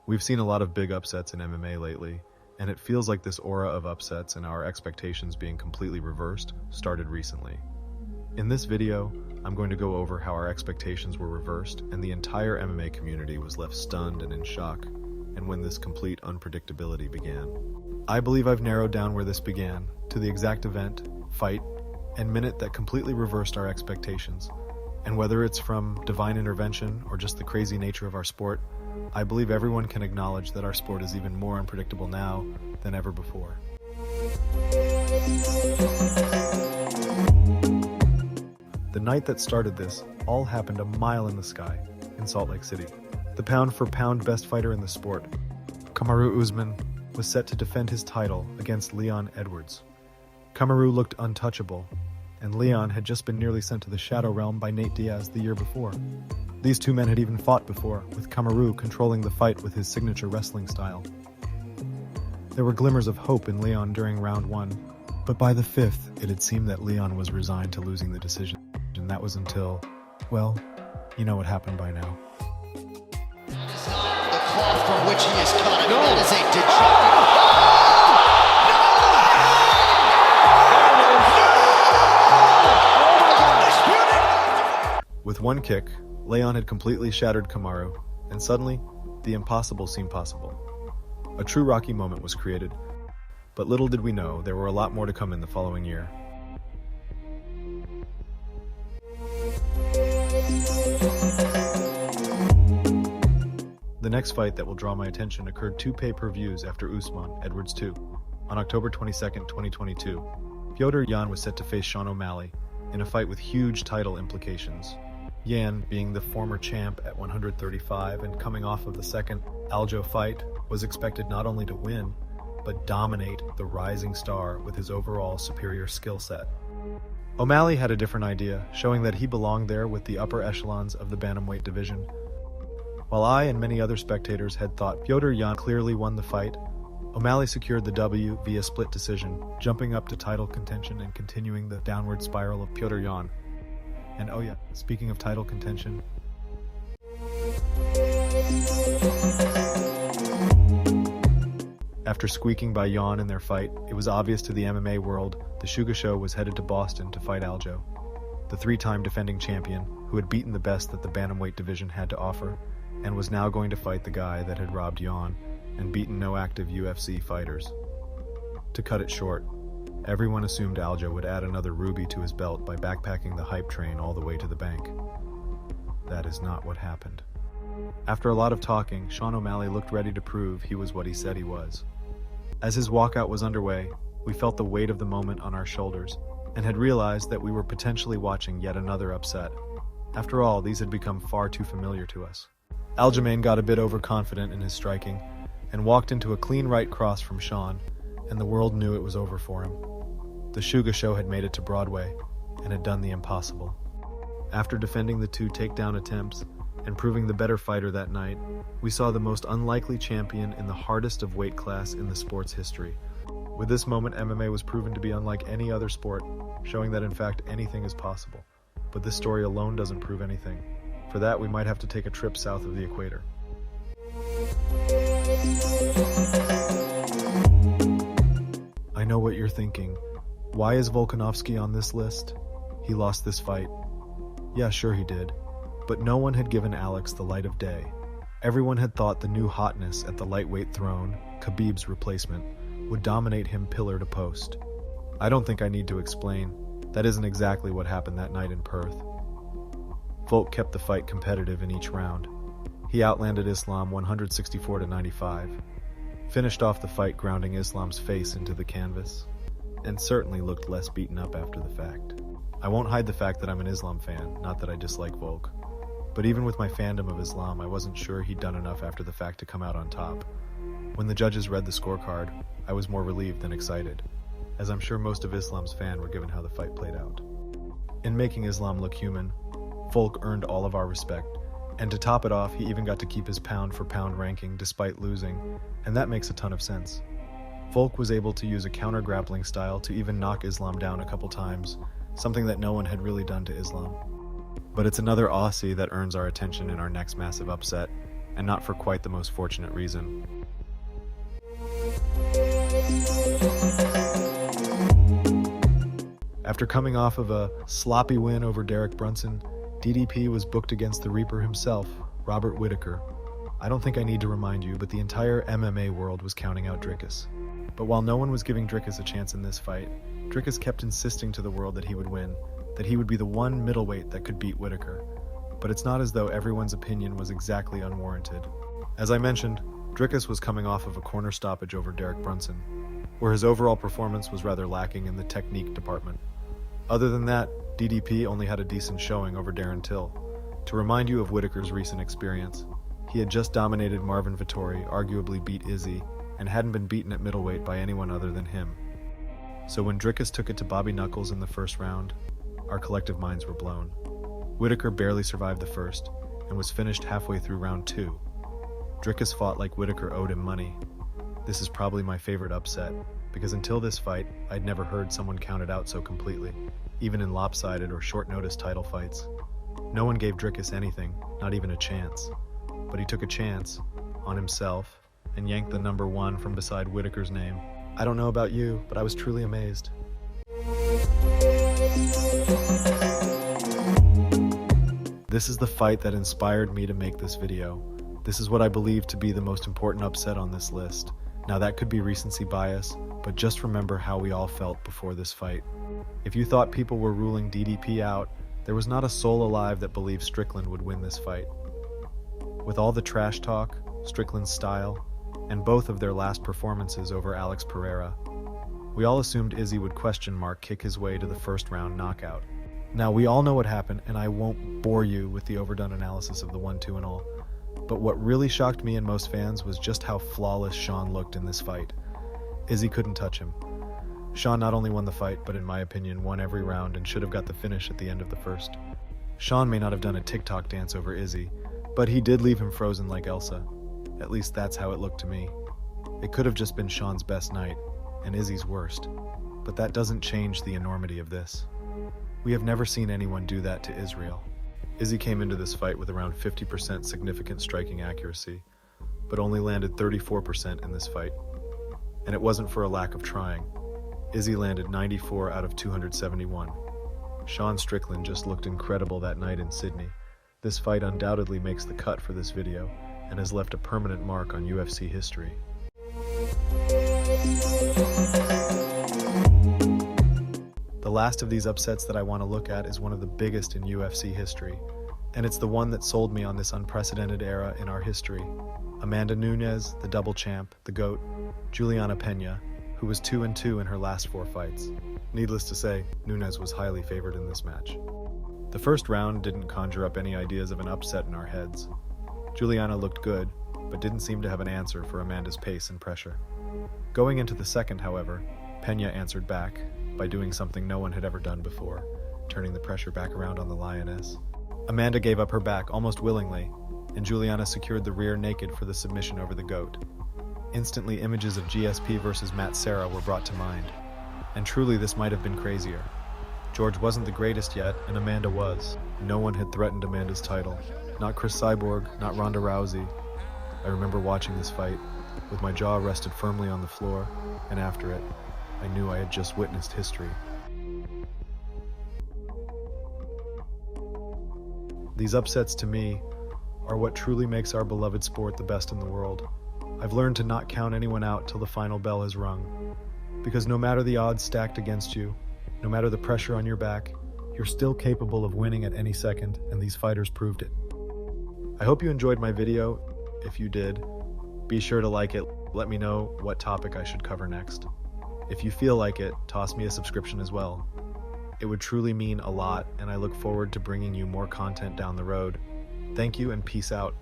We've seen a lot of big upsets in MMA lately, and it feels like this aura of upsets and our expectations being completely reversed started recently. In this video, I'm going to go over how our expectations were reversed and the entire MMA community was left stunned and in shock, and when this complete unpredictability began. I believe I've narrowed down where this began, to the exact event, fight, and minute that completely reversed our expectations. And whether it's from divine intervention or just the crazy nature of our sport, I believe everyone can acknowledge that our sport is even more unpredictable now than ever before. The night that started this all happened a mile in the sky, in Salt Lake City. The pound-for-pound best fighter in the sport, Kamaru Usman, was set to defend his title against Leon Edwards. Kamaru looked untouchable, and Leon had just been nearly sent to the Shadow Realm by Nate Diaz the year before. These two men had even fought before, with Kamaru controlling the fight with his signature wrestling style. There were glimmers of hope in Leon during round 1, but by the 5th, it had seemed that Leon was resigned to losing the decision, and that was until, well, you know what happened by now. The cloth from which he is cut, that is a dejected... With one kick, Leon had completely shattered Kamaru, and suddenly, the impossible seemed possible. A true Rocky moment was created, but little did we know there were a lot more to come in the following year. The next fight that will draw my attention occurred 2 pay-per-views after Usman, Edwards 2. On October 22, 2022, Petr Yan was set to face Sean O'Malley in a fight with huge title implications. Yan, being the former champ at 135 and coming off of the second Aljo fight, was expected not only to win, but dominate the rising star with his overall superior skill set. O'Malley had a different idea, showing that he belonged there with the upper echelons of the bantamweight division. While I and many other spectators had thought Petr Yan clearly won the fight, O'Malley secured the W via split decision, jumping up to title contention and continuing the downward spiral of Petr Yan. And oh yeah, speaking of title contention, after squeaking by Yan in their fight, it was obvious to the MMA world the Sugar Show was headed to Boston to fight Aljo, the 3-time defending champion who had beaten the best that the bantamweight division had to offer, and was now going to fight the guy that had robbed Yan and beaten no active UFC fighters. To cut it short, everyone assumed Aljo would add another ruby to his belt by backpacking the hype train all the way to the bank. That is not what happened. After a lot of talking, Sean O'Malley looked ready to prove he was what he said he was. As his walkout was underway, we felt the weight of the moment on our shoulders and had realized that we were potentially watching yet another upset. After all, these had become far too familiar to us. Aljamain got a bit overconfident in his striking and walked into a clean right cross from Sean, and the world knew it was over for him. The Sugar Show had made it to Broadway and had done the impossible. After defending the 2 takedown attempts and proving the better fighter that night, we saw the most unlikely champion in the hardest of weight class in the sport's history. With this moment, MMA was proven to be unlike any other sport, showing that in fact anything is possible. But this story alone doesn't prove anything. For that, we might have to take a trip south of the equator. I know what you're thinking. Why is Volkanovski on this list? He lost this fight. Yeah, sure he did. But no one had given Alex the light of day. Everyone had thought the new hotness at the lightweight throne, Khabib's replacement, would dominate him pillar to post. I don't think I need to explain. That isn't exactly what happened that night in Perth. Volk kept the fight competitive in each round. He outlanded Islam 164-95, finished off the fight grounding Islam's face into the canvas, and certainly looked less beaten up after the fact. I won't hide the fact that I'm an Islam fan, not that I dislike Volk. But even with my fandom of Islam, I wasn't sure he'd done enough after the fact to come out on top. When the judges read the scorecard, I was more relieved than excited, as I'm sure most of Islam's fans were given how the fight played out. In making Islam look human, Volk earned all of our respect, and to top it off, he even got to keep his pound-for-pound ranking despite losing, and that makes a ton of sense. Volk was able to use a counter-grappling style to even knock Islam down a couple times, something that no one had really done to Islam. But it's another Aussie that earns our attention in our next massive upset, and not for quite the most fortunate reason. After coming off of a sloppy win over Derek Brunson, DDP was booked against the Reaper himself, Robert Whittaker. I don't think I need to remind you, but the entire MMA world was counting out Dricus. But while no one was giving Dricus a chance in this fight, Dricus kept insisting to the world that he would win, that he would be the one middleweight that could beat Whittaker. But it's not as though everyone's opinion was exactly unwarranted. As I mentioned, Dricus was coming off of a corner stoppage over Derek Brunson, where his overall performance was rather lacking in the technique department. Other than that, DDP only had a decent showing over Darren Till. To remind you of Whittaker's recent experience, he had just dominated Marvin Vettori, arguably beat Izzy, and hadn't been beaten at middleweight by anyone other than him. So when Dricus took it to Bobby Knuckles in the first round, our collective minds were blown. Whittaker barely survived the first, and was finished halfway through round 2. Dricus fought like Whittaker owed him money. This is probably my favorite upset, because until this fight, I'd never heard someone counted out so completely, even in lopsided or short-notice title fights. No one gave Dricus anything, not even a chance. But he took a chance, on himself, and yanked the number 1 from beside Whittaker's name. I don't know about you, but I was truly amazed. This is the fight that inspired me to make this video. This is what I believe to be the most important upset on this list. Now that could be recency bias, but just remember how we all felt before this fight. If you thought people were ruling DDP out, there was not a soul alive that believed Strickland would win this fight. With all the trash talk, Strickland's style, and both of their last performances over Alex Pereira, we all assumed Izzy would kick his way to the first round knockout. Now we all know what happened, and I won't bore you with the overdone analysis of the 1-2 and all. But what really shocked me and most fans was just how flawless Sean looked in this fight. Izzy couldn't touch him. Sean not only won the fight, but in my opinion won every round and should have got the finish at the end of the first. Sean may not have done a TikTok dance over Izzy, but he did leave him frozen like Elsa. At least that's how it looked to me. It could have just been Sean's best night, and Izzy's worst. But that doesn't change the enormity of this. We have never seen anyone do that to Israel. Izzy came into this fight with around 50% significant striking accuracy, but only landed 34% in this fight. And it wasn't for a lack of trying. Izzy landed 94 out of 271. Sean Strickland just looked incredible that night in Sydney. This fight undoubtedly makes the cut for this video, and has left a permanent mark on UFC history. The last of these upsets that I want to look at is one of the biggest in UFC history, and it's the one that sold me on this unprecedented era in our history. Amanda Nunes, the double champ, the GOAT, Juliana Pena, who was 2-2 in her last 4 fights. Needless to say, Nunes was highly favored in this match. The first round didn't conjure up any ideas of an upset in our heads. Juliana looked good, but didn't seem to have an answer for Amanda's pace and pressure. Going into the second, however, Pena answered back by doing something no one had ever done before, turning the pressure back around on the Lioness. Amanda gave up her back almost willingly, and Juliana secured the rear naked for the submission over the GOAT. Instantly, images of GSP versus Matt Serra were brought to mind, and truly this might have been crazier. George wasn't the greatest yet, and Amanda was. No one had threatened Amanda's title. Not Chris Cyborg, not Ronda Rousey. I remember watching this fight, with my jaw rested firmly on the floor, and after it, I knew I had just witnessed history. These upsets, to me, are what truly makes our beloved sport the best in the world. I've learned to not count anyone out till the final bell has rung, because no matter the odds stacked against you, no matter the pressure on your back, you're still capable of winning at any second, and these fighters proved it. I hope you enjoyed my video. If you did, be sure to like it. Let me know what topic I should cover next. If you feel like it, toss me a subscription as well. It would truly mean a lot, and I look forward to bringing you more content down the road. Thank you and peace out.